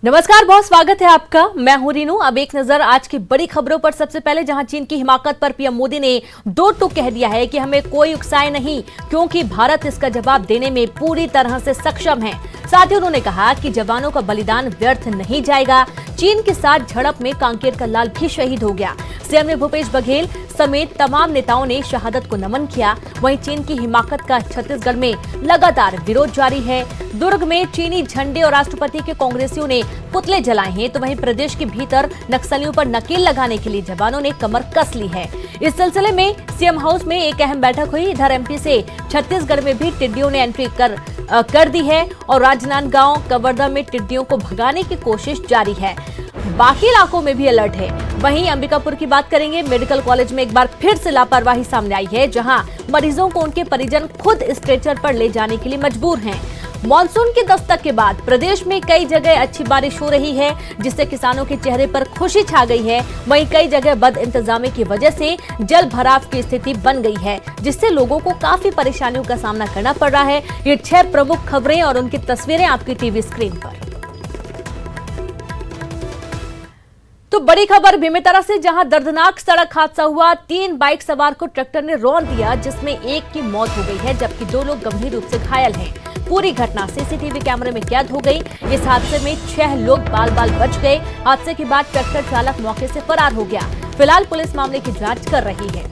नमस्कार, बहुत स्वागत है आपका। मैं हूं रीनू। अब एक नजर आज की बड़ी खबरों पर। सबसे पहले जहां चीन की हिमाकत पर पीएम मोदी ने दो टूक कह दिया है कि हमें कोई उकसाए नहीं, क्योंकि भारत इसका जवाब देने में पूरी तरह से सक्षम है। साथ ही उन्होंने कहा कि जवानों का बलिदान व्यर्थ नहीं जाएगा। चीन के साथ झड़प में कांकेर का लाल भी शहीद हो गया। सीएम ने भूपेश बघेल समेत तमाम नेताओं ने शहादत को नमन किया। वहीं चीन की हिमाकत का छत्तीसगढ़ में लगातार विरोध जारी है। दुर्ग में चीनी झंडे और राष्ट्रपति के कांग्रेसियों ने पुतले जलाए हैं, तो वहीं प्रदेश के भीतर नक्सलियों पर नकेल लगाने के लिए जवानों ने कमर कस ली है। इस सिलसिले में सीएम हाउस में एक अहम बैठक हुई। इधर एमपी से छत्तीसगढ़ में भी टिड्डियों ने एंट्री कर दी है और राजनांदगांव कवर्धा में टिड्डियों को भगाने की कोशिश जारी है। बाकी इलाकों में भी अलर्ट है। वहीं अंबिकापुर की बात करेंगे। मेडिकल कॉलेज में एक बार फिर से लापरवाही सामने आई है, जहां मरीजों को उनके परिजन खुद स्ट्रेचर पर ले जाने के लिए मजबूर हैं। मॉनसून की दस्तक के बाद प्रदेश में कई जगह अच्छी बारिश हो रही है, जिससे किसानों के चेहरे पर खुशी छा गई है। वहीं कई जगह बद इंतजामी की वजह से जल भराव की स्थिति बन गई है, जिससे लोगों को काफी परेशानियों का सामना करना पड़ रहा है। ये 6 प्रमुख खबरें और उनकी तस्वीरें आपकी टीवी स्क्रीन पर। तो बड़ी खबर बेमेतरा से, जहां दर्दनाक सड़क हादसा हुआ। 3 बाइक सवार को ट्रैक्टर ने रौंद दिया, जिसमें एक की मौत हो गई है, जबकि 2 लोग गंभीर रूप से घायल हैं। पूरी घटना सीसीटीवी कैमरे में कैद हो गई। इस हादसे में 6 लोग बाल बाल बच गए। हादसे के बाद ट्रैक्टर चालक मौके से फरार हो गया। फिलहाल पुलिस मामले की जांच कर रही है।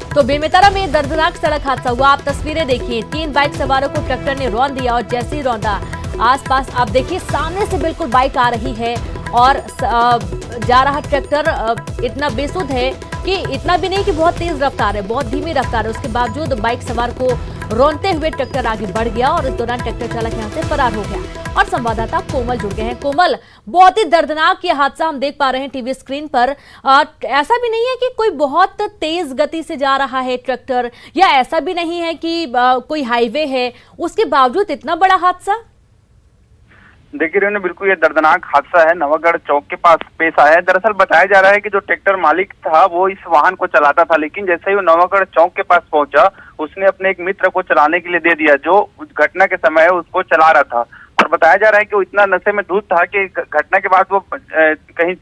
तो बेमेतरा में दर्दनाक सड़क हादसा हुआ। आप तस्वीरें देखिए। 3 बाइक सवारों को ट्रैक्टर ने रौंद दिया और जैसे ही रौंदा, आसपास आप देखिए सामने से बिल्कुल बाइक आ रही है और जा रहा ट्रैक्टर इतना बेसुध है कि इतना भी नहीं कि बहुत तेज रफ्तार है, बहुत धीमी रफ्तार है। उसके बावजूद बाइक सवार को रौंदते हुए ट्रैक्टर आगे बढ़ गया और इस दौरान ट्रैक्टर चालक यहां से फरार हो गया। और संवाददाता कोमल जुड़ गए हैं। कोमल, बहुत ही दर्दनाक ये हादसा हम देख पा रहे हैं टीवी स्क्रीन पर। ऐसा भी नहीं है कि कोई बहुत तेज गति से जा रहा है ट्रैक्टर, या ऐसा भी नहीं है कि कोई हाईवे है, उसके बावजूद इतना बड़ा हादसा। देखिए रेणु, बिल्कुल ये दर्दनाक हादसा है, नवागढ़ चौक के पास पेश आया है। दरअसल बताया जा रहा है कि जो ट्रैक्टर मालिक था वो इस वाहन को चलाता था, लेकिन जैसे ही वो नवागढ़ चौक के पास पहुंचा, उसने अपने एक मित्र को चलाने के लिए दे दिया, जो घटना के समय उसको चला रहा था। और बताया जा रहा है कि वो इतना नशे में धुत था कि घटना के बाद वो कहीं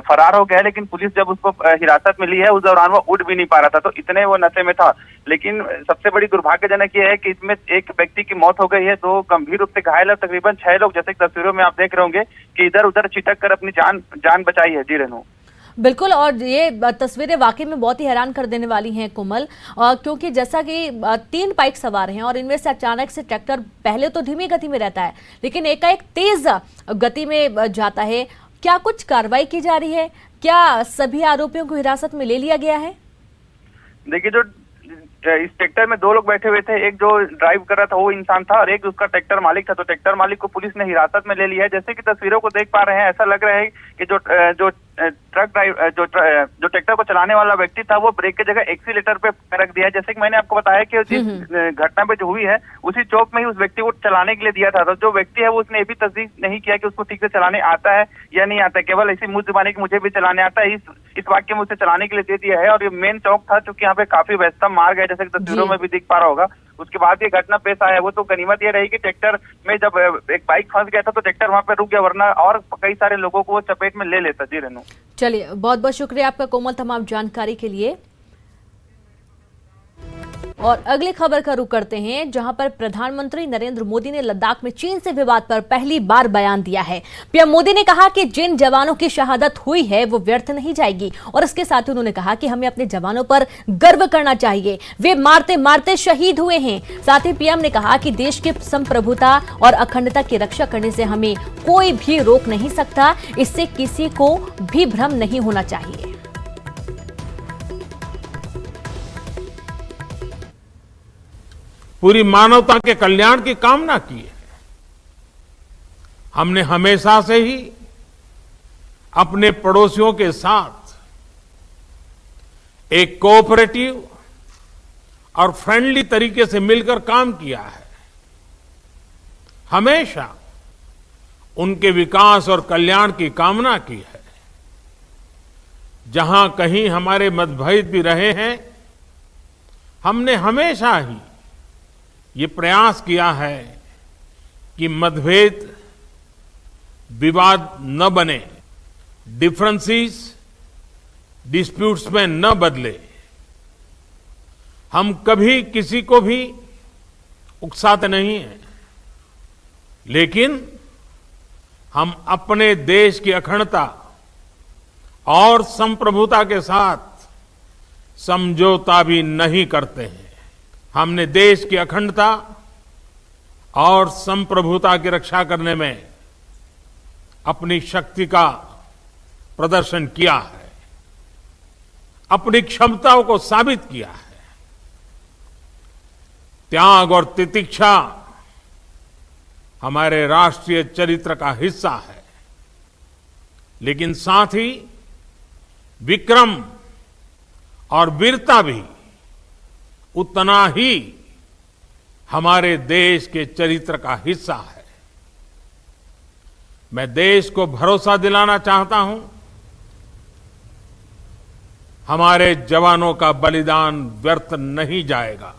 फरार हो गया, लेकिन पुलिस जब उसको हिरासत में ली है, उस दौरान वो उठ भी नहीं पा रहा था, तो इतने वो नशे में था। लेकिन सबसे बड़ी दुर्भाग्यजनक ये है कि इसमें एक व्यक्ति की मौत हो गई है, 2 गंभीर रूप से घायल है। तकरीबन 6 लोग, जैसे तस्वीरों में आप देख रहे होंगे कि इधर उधर छिटक कर अपनी जान बचाई है। जी रेणु, बिल्कुल। और ये तस्वीरें वाकई में बहुत ही हैरान कर देने वाली हैं कोमल, क्योंकि जैसा कि 3 बाइक सवार हैं और इनमें से अचानक से ट्रैक्टर पहले तो धीमी गति में रहता है, लेकिन एकाएक तेज गति में जाता है। क्या कुछ कार्रवाई की जा रही है? क्या सभी आरोपियों को हिरासत में ले लिया गया है? देखिए, जो इस ट्रैक्टर में 2 लोग बैठे हुए थे, एक जो ड्राइव कर रहा था वो इंसान था और एक उसका ट्रैक्टर मालिक था। तो ट्रैक्टर मालिक को पुलिस ने हिरासत में ले लिया है। जैसे कि तस्वीरों को देख पा रहे हैं, ऐसा लग रहा है कि जो ट्रैक्टर को चलाने वाला व्यक्ति था वो ब्रेक की जगह एक्सीलेटर पे रख दिया है। जैसे कि मैंने आपको बताया कि जिस घटना पे जो हुई है उसी चौक में ही उस व्यक्ति को चलाने के लिए दिया था। तो जो व्यक्ति है वो उसने ये भी तस्दीक नहीं किया कि उसको ठीक से चलाने आता है या नहीं आता है, केवल ऐसी मुंह जुबानी की मुझे भी चलाने आता है, इस वाक्य में उसे चलाने के लिए दे दिया है। और ये मेन चौक था, क्योंकि यहाँ पे काफी व्यस्तम मार्ग है, जैसे कि तस्वीरों में भी दिख पा रहा होगा। उसके बाद ये घटना पेश आया है। वो तो गनीमत ये रही कि ट्रैक्टर में जब एक बाइक फंस गया था तो ट्रैक्टर वहां पे रुक गया, वरना और कई सारे लोगों को वो चपेट में ले लेता। जी रेणु, चलिए, बहुत बहुत शुक्रिया आपका कोमल तमाम जानकारी के लिए। और अगली खबर का रुख करते हैं, जहां पर प्रधानमंत्री नरेंद्र मोदी ने लद्दाख में चीन से विवाद पर पहली बार बयान दिया है। पीएम मोदी ने कहा कि जिन जवानों की शहादत हुई है वो व्यर्थ नहीं जाएगी, और इसके साथ ही उन्होंने कहा कि हमें अपने जवानों पर गर्व करना चाहिए। वे मारते मारते शहीद हुए हैं। साथ ही पीएम ने कहा कि देश की संप्रभुता और अखंडता की रक्षा करने से हमें कोई भी रोक नहीं सकता। इससे किसी को भी भ्रम नहीं होना चाहिए। पूरी मानवता के कल्याण की कामना की है। हमने हमेशा से ही अपने पड़ोसियों के साथ एक कोऑपरेटिव और फ्रेंडली तरीके से मिलकर काम किया है। हमेशा उनके विकास और कल्याण की कामना की है। जहां कहीं हमारे मतभेद भी रहे हैं, हमने हमेशा ही ये प्रयास किया है कि मतभेद विवाद न बने, डिफरेंसेस डिस्प्यूट्स में न बदले। हम कभी किसी को भी उकसाते नहीं हैं, लेकिन हम अपने देश की अखंडता और संप्रभुता के साथ समझौता भी नहीं करते हैं। हमने देश की अखंडता और संप्रभुता की रक्षा करने में अपनी शक्ति का प्रदर्शन किया है, अपनी क्षमताओं को साबित किया है। त्याग और तितिक्षा हमारे राष्ट्रीय चरित्र का हिस्सा है, लेकिन साथ ही विक्रम और वीरता भी उतना ही हमारे देश के चरित्र का हिस्सा है। मैं देश को भरोसा दिलाना चाहता हूं, हमारे जवानों का बलिदान व्यर्थ नहीं जाएगा।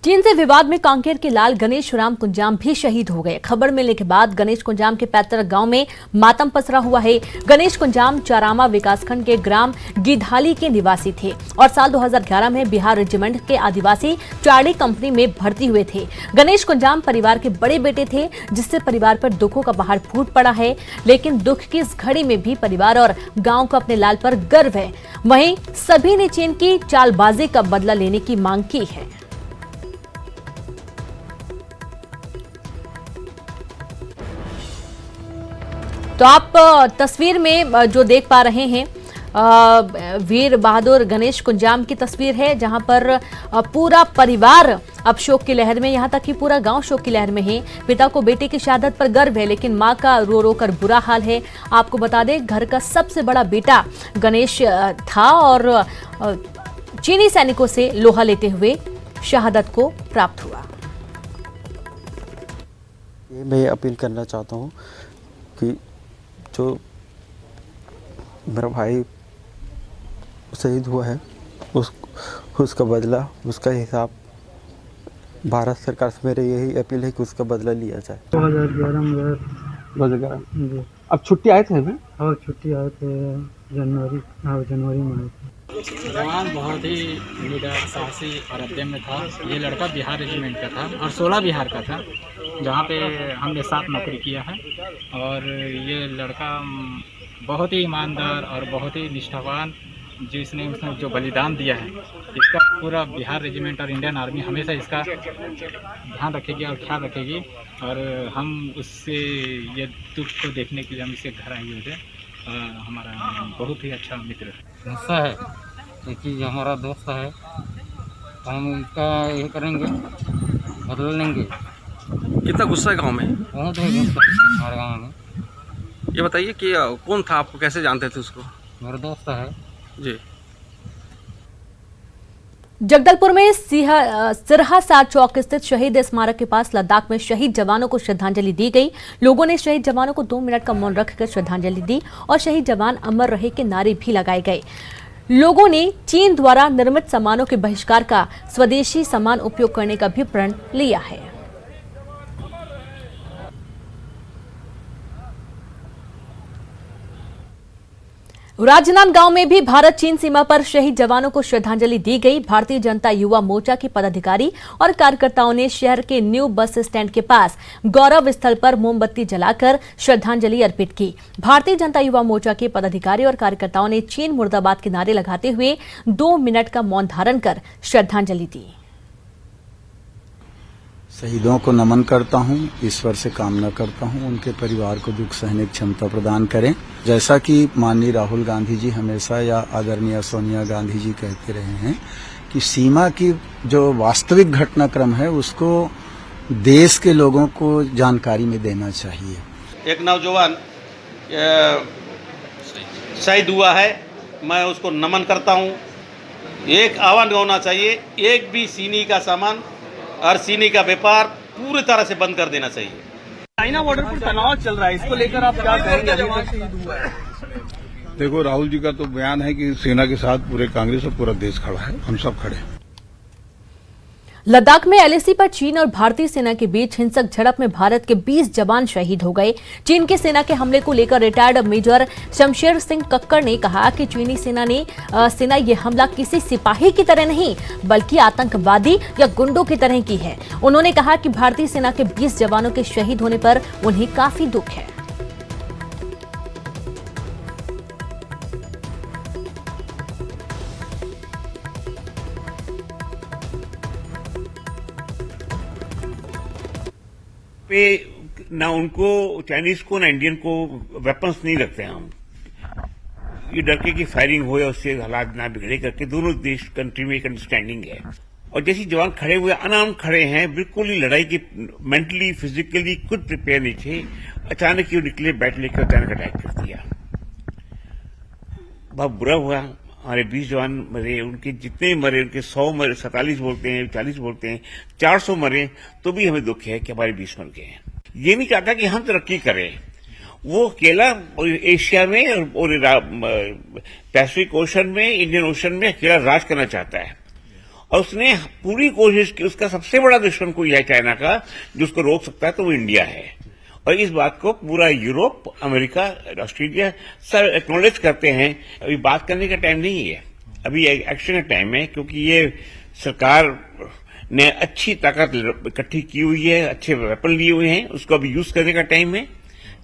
चीन से विवाद में कांकेर के लाल गणेश राम कुंजाम भी शहीद हो गए। खबर मिलने के बाद गणेश कुंजाम के पैतृक गांव में मातम पसरा हुआ है। गणेश कुंजाम चारामा विकासखंड के ग्राम गिधाली के निवासी थे और साल 2011 में बिहार रेजिमेंट के आदिवासी चार्ली कंपनी में भर्ती हुए थे। गणेश कुंजाम परिवार के बड़े बेटे थे, जिससे परिवार पर दुखों का पहाड़ फूट पड़ा है। लेकिन दुख की इस घड़ी में भी परिवार और गांव को अपने लाल पर गर्व है। वहीं सभी ने चीन की चालबाजी का बदला लेने की मांग की है। तो आप तस्वीर में जो देख पा रहे हैं वीर बहादुर गणेश कुंजाम की तस्वीर है, जहां पर पूरा परिवार अब शोक की लहर में, यहां तक कि पूरा गांव शोक की लहर में है। पिता को बेटे की शहादत पर गर्व है, लेकिन मां का रो रो कर बुरा हाल है। आपको बता दें, घर का सबसे बड़ा बेटा गणेश था और चीनी सैनिकों से लोहा लेते हुए शहादत को प्राप्त हुआ। ये मैं अपील करना चाहता हूँ कि जो मेरा भाई शहीद हुआ है उसका बदला, उसका हिसाब भारत सरकार से मेरी यही अपील है कि उसका बदला लिया जाए। 2011 में 2011 अब छुट्टी आए थे अभी? हाँ, छुट्टी आए थे जनवरी में आए थे। जवान बहुत ही निडर, साहसी और उद्यम में था। ये लड़का बिहार रेजिमेंट का था और 16 बिहार का था, जहाँ पे हमने 7 नौकरी किया है। और ये लड़का बहुत ही ईमानदार और बहुत ही निष्ठावान, जिसने उसने जो बलिदान दिया है, इसका पूरा बिहार रेजिमेंट और इंडियन आर्मी हमेशा इसका ध्यान रखेगी और ख्याल रखेगी। और हम उससे ये दुख को देखने के लिए हम इसके घर आए हुए थे। हमारा बहुत ही अच्छा मित्र है। गुस्सा है, क्योंकि हमारा दोस्त है, हम इसका ये करेंगे, बदला लेंगे। कितना गुस्सा है गांव में? बहुत ही गुस्सा है हमारे गाँव में। ये बताइए कि कौन था, आपको कैसे जानते थे उसको? मेरा दोस्त है जी। जगदलपुर में सिरहा सार चौक स्थित शहीद स्मारक के पास लद्दाख में शहीद जवानों को श्रद्धांजलि दी गई। लोगों ने शहीद जवानों को 2 मिनट का मौन रखकर श्रद्धांजलि दी और शहीद जवान अमर रहे के नारे भी लगाए गए। लोगों ने चीन द्वारा निर्मित सामानों के बहिष्कार का स्वदेशी सामान उपयोग करने का भी प्रण लिया है। राजनांदगांव में भी भारत चीन सीमा पर शहीद जवानों को श्रद्धांजलि दी गई। भारतीय जनता युवा मोर्चा के पदाधिकारी और कार्यकर्ताओं ने शहर के न्यू बस स्टैंड के पास गौरव स्थल पर मोमबत्ती जलाकर श्रद्धांजलि अर्पित की। भारतीय जनता युवा मोर्चा के पदाधिकारी और कार्यकर्ताओं ने चीन मुर्दाबाद के नारे लगाते हुए 2 मिनट का मौन धारण कर श्रद्धांजलि दी। शहीदों को नमन करता हूं, ईश्वर से कामना करता हूं उनके परिवार को दुख सहने की क्षमता प्रदान करें। जैसा कि माननीय राहुल गांधी जी हमेशा या आदरणीय सोनिया गांधी जी कहते रहे हैं कि सीमा की जो वास्तविक घटनाक्रम है उसको देश के लोगों को जानकारी में देना चाहिए। एक नौजवान शहीद हुआ है, मैं उसको नमन करता हूं। एक आह्वान होना चाहिए, एक भी चीनी का सामान और चीनी का व्यापार पूरी तरह से बंद कर देना चाहिए। चाइना बॉर्डर पर तनाव चल रहा है, इसको लेकर आप क्या कहेंगे? देखो, राहुल जी का तो बयान है कि सेना के साथ पूरे कांग्रेस और पूरा देश खड़ा है, हम सब खड़े हैं। लद्दाख में एलएसी पर चीन और भारतीय सेना के बीच हिंसक झड़प में भारत के 20 जवान शहीद हो गए। चीन की सेना के हमले को लेकर रिटायर्ड मेजर शमशेर सिंह कक्कड़ ने कहा कि चीनी सेना ये हमला किसी सिपाही की तरह नहीं बल्कि आतंकवादी या गुंडों की तरह की है। उन्होंने कहा कि भारतीय सेना के 20 जवानों के शहीद होने पर उन्हें काफी दुख है। पे ना उनको चाइनीज को ना इंडियन को वेपन्स नहीं रखते हैं हम। ये डर के कि फायरिंग हो या उससे हालात ना बिगड़े करके दोनों देश कंट्री में एक अंडरस्टैंडिंग है। और जैसे जवान खड़े हुए अनाम खड़े हैं, बिल्कुल ही लड़ाई की मेंटली फिजिकली कुछ प्रिपेयर नहीं थे। अचानक ही निकले बैट लेकर अचानक अटैक कर दिया। बहुत बुरा हुआ। हमारे 20 जवान मरे, उनके जितने मरे उनके 100 मरे, 47 बोलते हैं 40 बोलते हैं, 400 मरे तो भी हमें दुख है कि हमारे 20 मर गए हैं। ये नहीं चाहता कि हम तरक्की करें। वो अकेला एशिया में और पैसिफिक ओशन में, इंडियन ओशन में अकेला राज करना चाहता है। और उसने पूरी कोशिश की। उसका सबसे बड़ा दुश्मन कोई है चाइना का, जो उसको रोक सकता है तो वो इंडिया है। और इस बात को पूरा यूरोप, अमेरिका, ऑस्ट्रेलिया सब एक्नॉलेज करते हैं। अभी बात करने का टाइम नहीं है, अभी एक्शन का टाइम है, क्योंकि ये सरकार ने अच्छी ताकत इकट्ठी की हुई है, अच्छे वेपन लिए हुए हैं। उसको अभी यूज करने का टाइम है।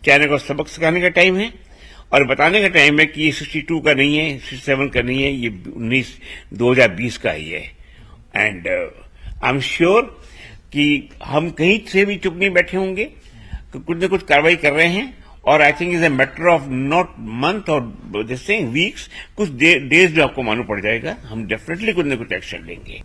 चाइना को सबक सिखाने का टाइम है और बताने का टाइम है कि ये 62 का नहीं है, 67 का नहीं है, ये 2020 का ही है। एंड आई एम श्योर कि हम कहीं से भी चुप नहीं बैठे होंगे, कुछ न कुछ कार्रवाई कर रहे हैं। और I think is a matter of not month और जैसे वीक्स, कुछ डेज में आपको मालूम पड़ जाएगा। हम डेफिनेटली कुछ न कुछ एक्शन लेंगे।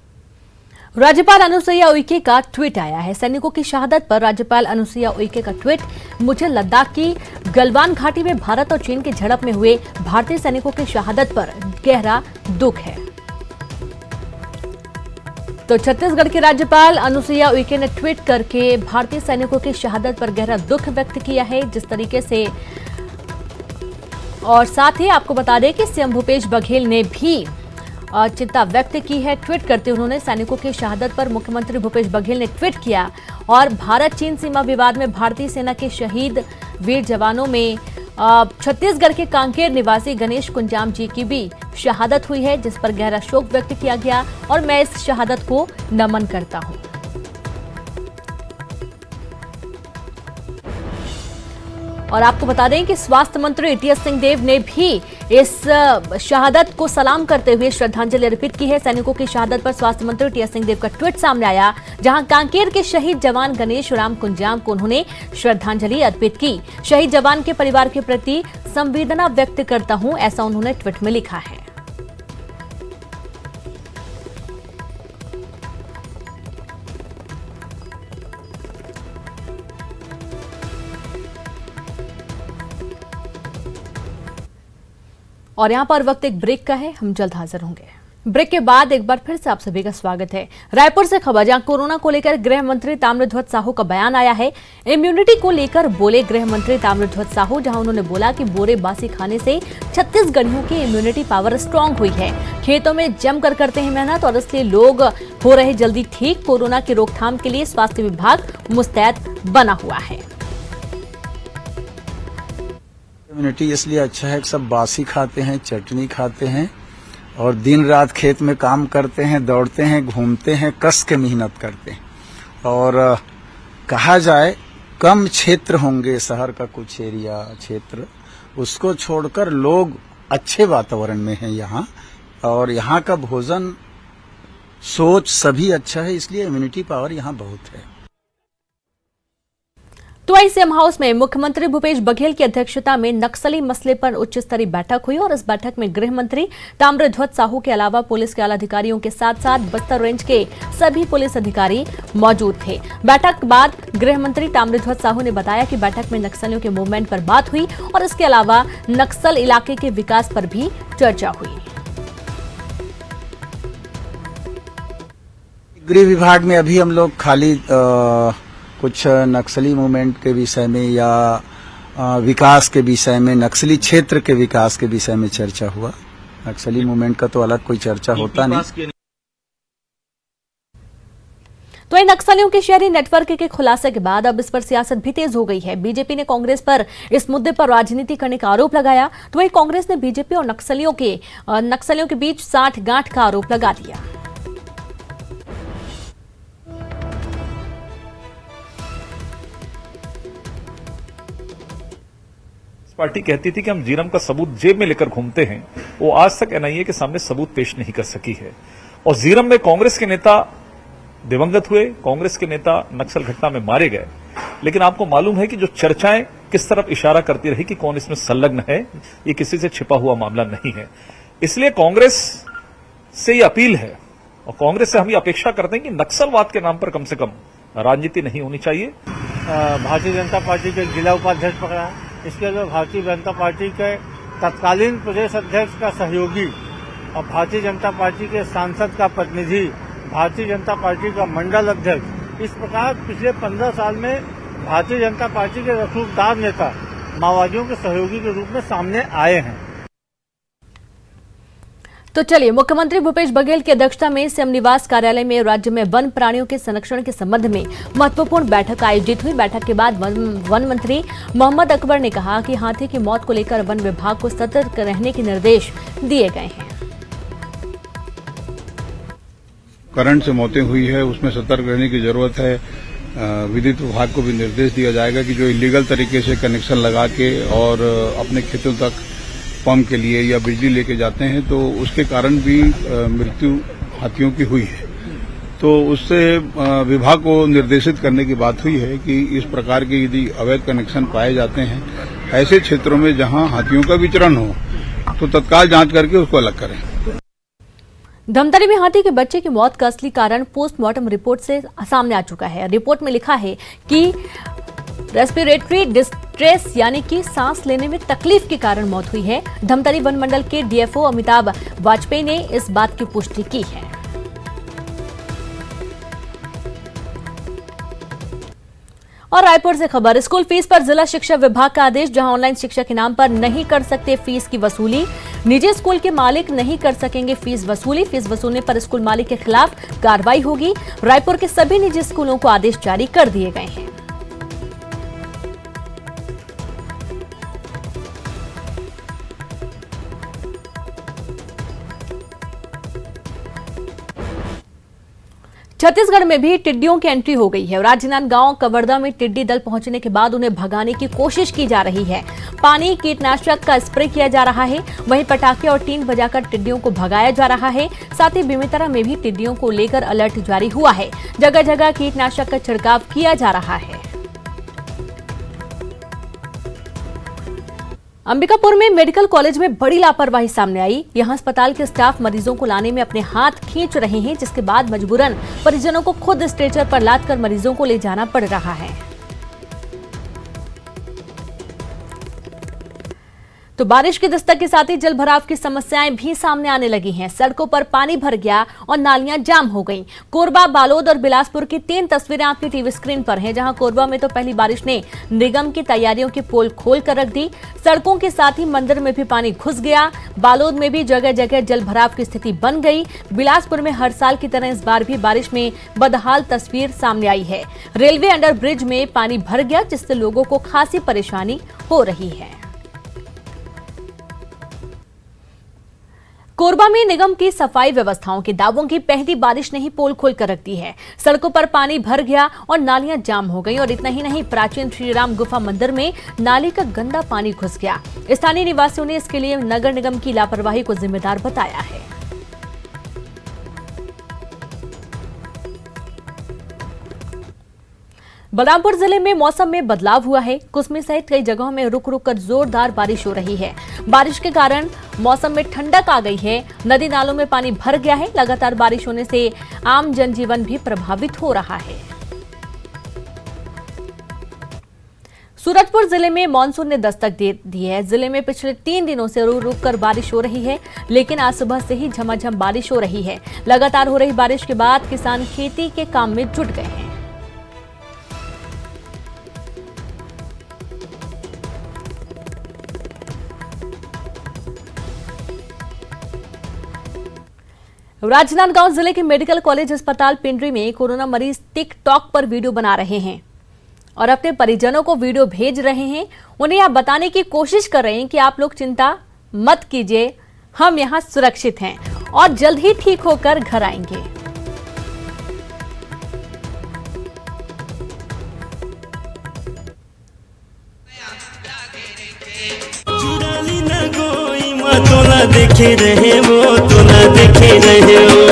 राज्यपाल अनुसुईया उइके का ट्वीट आया है। सैनिकों की शहादत पर राज्यपाल अनुसुईया उइके का ट्वीट। मुझे लद्दाख की गलवान घाटी में भारत और चीन की झड़प में हुए भारतीय सैनिकों की शहादत पर गहरा दुख है। तो छत्तीसगढ़ के राज्यपाल अनुसुईया उइके ने ट्वीट करके भारतीय सैनिकों की शहादत पर गहरा दुख व्यक्त किया है। जिस तरीके से, और साथ ही आपको बता दें कि सीएम भूपेश बघेल ने भी चिंता व्यक्त की है। ट्वीट करते उन्होंने सैनिकों की शहादत पर मुख्यमंत्री भूपेश बघेल ने ट्वीट किया और भारत चीन सीमा विवाद में भारतीय सेना के शहीद वीर जवानों में छत्तीसगढ़ के कांकेर निवासी गणेश कुंजाम जी की भी शहादत हुई है, जिस पर गहरा शोक व्यक्त किया गया और मैं इस शहादत को नमन करता हूं। और आपको बता दें कि स्वास्थ्य मंत्री टीएस सिंहदेव ने भी इस शहादत को सलाम करते हुए श्रद्धांजलि अर्पित की है। सैनिकों की शहादत पर स्वास्थ्य मंत्री टीएस सिंहदेव का ट्वीट सामने आया, जहां कांकेर के शहीद जवान गणेश राम कुंजाम को उन्होंने श्रद्धांजलि अर्पित की। शहीद जवान के परिवार के प्रति संवेदना व्यक्त करता हूं, ऐसा उन्होंने ट्वीट में लिखा है। और यहाँ पर वक्त एक ब्रेक का है, हम जल्द हाजिर होंगे। ब्रेक के बाद एक बार फिर से आप सभी का स्वागत है। रायपुर से खबर, जहां कोरोना को लेकर गृह मंत्री ताम्रध्वज साहू का बयान आया है। इम्यूनिटी को लेकर बोले गृह मंत्री ताम्रध्वज साहू, जहां उन्होंने बोला कि बोरे बासी खाने से छत्तीसगढ़ियों की इम्यूनिटी पावर स्ट्रांग हुई है। खेतों में जमकर करते हैं मेहनत और इसलिए लोग हो रहे जल्दी ठीक। कोरोना की रोकथाम के लिए स्वास्थ्य विभाग मुस्तैद बना हुआ है। इम्यूनिटी इसलिए अच्छा है कि सब बासी खाते हैं, चटनी खाते हैं और दिन रात खेत में काम करते हैं, दौड़ते हैं, घूमते हैं, कस के मेहनत करते हैं। और कहा जाए कम क्षेत्र होंगे, शहर का कुछ एरिया क्षेत्र, उसको छोड़कर लोग अच्छे वातावरण में हैं यहाँ। और यहाँ का भोजन, सोच सभी अच्छा है, इसलिए इम्यूनिटी पावर यहाँ बहुत है। तो सीएम हाउस में मुख्यमंत्री भूपेश बघेल की अध्यक्षता में नक्सली मसले पर उच्च स्तरीय बैठक हुई और इस बैठक में गृह मंत्री ताम्रध्वज साहू के अलावा पुलिस के आला अधिकारियों के साथ साथ बस्तर रेंज के सभी पुलिस अधिकारी मौजूद थे। बैठक बाद गृह मंत्री ताम्रध्वज साहू ने बताया कि बैठक में नक्सलियों के मूवमेंट पर बात हुई और इसके अलावा नक्सल इलाके के विकास पर भी चर्चा हुई। गृह विभाग में अभी हम लोग खाली कुछ नक्सली मूवमेंट के विषय में या विकास के विषय में, नक्सली क्षेत्र के विकास के विषय में चर्चा हुआ। नक्सली मूवमेंट का तो अलग कोई चर्चा होता नहीं। तो इन नक्सलियों के शहरी नेटवर्क के खुलासे के बाद अब इस पर सियासत भी तेज हो गई है। बीजेपी ने कांग्रेस पर इस मुद्दे पर राजनीति करने का आरोप लगाया, तो वहीं कांग्रेस ने बीजेपी और नक्सलियों के बीच साठगांठ का आरोप लगा दिया। पार्टी कहती थी कि हम जीरम का सबूत जेब में लेकर घूमते हैं, वो आज तक एनआईए के सामने सबूत पेश नहीं कर सकी है। और जीरम में कांग्रेस के नेता दिवंगत हुए, कांग्रेस के नेता नक्सल घटना में मारे गए, लेकिन आपको मालूम है कि जो चर्चाएं किस तरफ इशारा करती रही कि कौन इसमें संलग्न है, ये किसी से छिपा हुआ मामला नहीं है। इसलिए कांग्रेस से ये अपील है और कांग्रेस से हम ये अपेक्षा करते हैं कि नक्सलवाद के नाम पर कम से कम राजनीति नहीं होनी चाहिए। भारतीय जनता पार्टी के जिला उपाध्यक्ष पकड़ा है, इसके अलावा भारतीय जनता पार्टी के तत्कालीन प्रदेश अध्यक्ष का सहयोगी और भारतीय जनता पार्टी के सांसद का प्रतिनिधि, भारतीय जनता पार्टी का मंडल अध्यक्ष, इस प्रकार पिछले 15 साल में भारतीय जनता पार्टी के रसूखदार नेता माओवादियों के सहयोगी के रूप में सामने आए हैं। तो चलिए, मुख्यमंत्री भूपेश बघेल की अध्यक्षता में सीएम निवास कार्यालय में राज्य में वन प्राणियों के संरक्षण के संबंध में महत्वपूर्ण बैठक आयोजित हुई। बैठक के बाद वन मंत्री मोहम्मद अकबर ने कहा कि हाथी की मौत को लेकर वन विभाग को सतर्क रहने के निर्देश दिए गए हैं। करंट से मौतें हुई है, उसमें सतर्क रहने की जरूरत है। विद्युत विभाग को भी निर्देश दिया जाएगा कि जो इलीगल तरीके से कनेक्शन लगा के और अपने खेतों तक पंप के लिए या बिजली लेके जाते हैं, तो उसके कारण भी मृत्यु हाथियों की हुई है। तो उससे विभाग को निर्देशित करने की बात हुई है कि इस प्रकार के यदि अवैध कनेक्शन पाए जाते हैं ऐसे क्षेत्रों में जहां हाथियों का विचरण हो, तो तत्काल जांच करके उसको अलग करें। धमतरी में हाथी के बच्चे की मौत का असली कारण पोस्टमार्टम रिपोर्ट से सामने आ चुका है। रिपोर्ट में लिखा है कि रेस्पिरेटरी डिस्ट्रेस यानी कि सांस लेने में तकलीफ के कारण मौत हुई है। धमतरी वन मंडल के डीएफओ अमिताभ वाजपेयी ने इस बात की पुष्टि की है। और रायपुर से खबर, स्कूल फीस पर जिला शिक्षा विभाग का आदेश, जहां ऑनलाइन शिक्षा के नाम पर नहीं कर सकते फीस की वसूली। निजी स्कूल के मालिक नहीं कर सकेंगे फीस वसूली। फीस वसूलने पर स्कूल मालिक के खिलाफ कार्रवाई होगी। रायपुर के सभी निजी स्कूलों को आदेश जारी कर दिए गए हैं। छत्तीसगढ़ में भी टिड्डियों की एंट्री हो गई है। राजनांदगांव कवर्धा में टिड्डी दल पहुंचने के बाद उन्हें भगाने की कोशिश की जा रही है। पानी, कीटनाशक का स्प्रे किया जा रहा है, वहीं पटाखे और टीन बजाकर टिड्डियों को भगाया जा रहा है। साथ ही बेमेतरा में भी टिड्डियों को लेकर अलर्ट जारी हुआ है। जगह जगह कीटनाशक का छिड़काव किया जा रहा है। अंबिकापुर में मेडिकल कॉलेज में बड़ी लापरवाही सामने आई। यहां अस्पताल के स्टाफ मरीजों को लाने में अपने हाथ खींच रहे हैं, जिसके बाद मजबूरन परिजनों को खुद स्ट्रेचर पर लादकर मरीजों को ले जाना पड़ रहा है। तो बारिश की दस्तक के साथ ही जल भराव की समस्याएं भी सामने आने लगी हैं। सड़कों पर पानी भर गया और नालियां जाम हो गईं। कोरबा, बालोद और बिलासपुर की 3 तस्वीरें आपकी टीवी स्क्रीन पर हैं, जहां कोरबा में तो पहली बारिश ने निगम की तैयारियों की पोल खोल कर रख दी। सड़कों के साथ ही मंदिर में भी पानी घुस गया। बालोद में भी जगह जगह जल भराव की स्थिति बन गई। बिलासपुर में हर साल की तरह इस बार भी बारिश में बदहाल तस्वीर सामने आई है। रेलवे अंडर ब्रिज में पानी भर गया, जिससे लोगों को खासी परेशानी हो रही है। कोरबा में निगम की सफाई व्यवस्थाओं के दावों की पहली बारिश ने ही पोल खोल कर रख दी है। सड़कों पर पानी भर गया और नालियां जाम हो गई। और इतना ही नहीं, प्राचीन श्रीराम गुफा मंदिर में नाली का गंदा पानी घुस गया। स्थानीय निवासियों ने इसके लिए नगर निगम की लापरवाही को जिम्मेदार बताया है। बलरामपुर जिले में मौसम में बदलाव हुआ है। कुसमी सहित कई जगहों में रुक रुक कर जोरदार बारिश हो रही है। बारिश के कारण मौसम में ठंडक आ गई है। नदी नालों में पानी भर गया है। लगातार बारिश होने से आम जनजीवन भी प्रभावित हो रहा है। सूरजपुर जिले में मानसून ने दस्तक दे दी है। जिले में पिछले 3 दिनों से रुक रुक कर बारिश हो रही है, लेकिन आज सुबह से ही झमाझम बारिश हो रही है। लगातार हो रही बारिश के बाद किसान खेती के काम में जुट गए हैं। राजनांदगांव जिले के मेडिकल कॉलेज अस्पताल पिंडरी में कोरोना मरीज टिकटॉक पर वीडियो बना रहे हैं और अपने परिजनों को वीडियो भेज रहे हैं। उन्हें यह बताने की कोशिश कर रहे हैं कि आप लोग चिंता मत कीजिए, हम यहां सुरक्षित हैं और जल्द ही ठीक होकर घर आएंगे। तोला देखे रहे वो तोला देखे रहे वो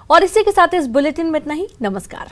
और इसी के साथ इस बुलेटिन में इतना ही। नमस्कार।